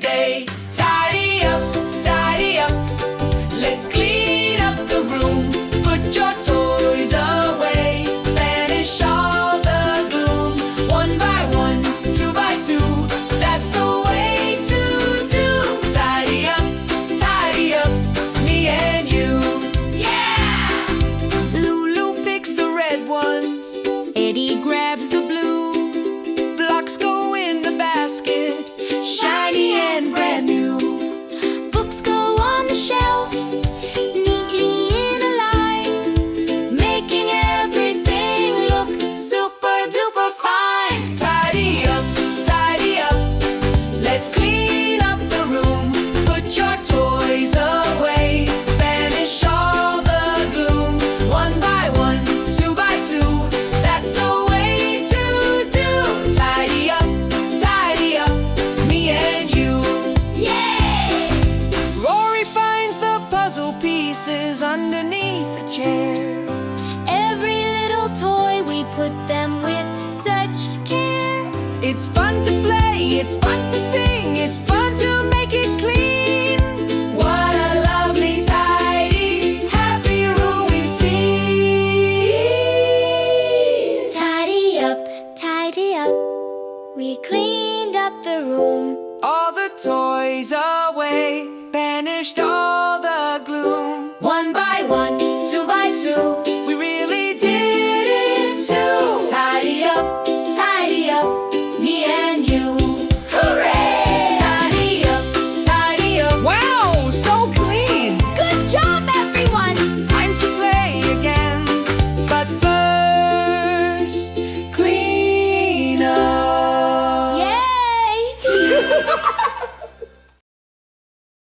say, tidy up, tidy up. Let's clean up the room. Put your toys away. Banish all the gloom. One by one, two by two. That's the way to do. Tidy up, me and you. Yeah! Lulu picks the red ones. Eddie grabs the blue. Blocks go in the basket, shiny and brand new. Books go on the shelf, neatly in a line, making everything look super duper fine. Tidy up, let's clean up the room. Put your toys away. Banish all the gloom. One by one, two by two. That's the way to do. Tidy up, me and you. Yay! Rory finds the puzzle pieces underneath the chair. Every little toy we put them with such care. It's fun to play, it's fun to sing, it's fun to make it clean. What a lovely, tidy, happy room we've seen. Tidy up, we cleaned up the room. All the toys away, banished all the gloom.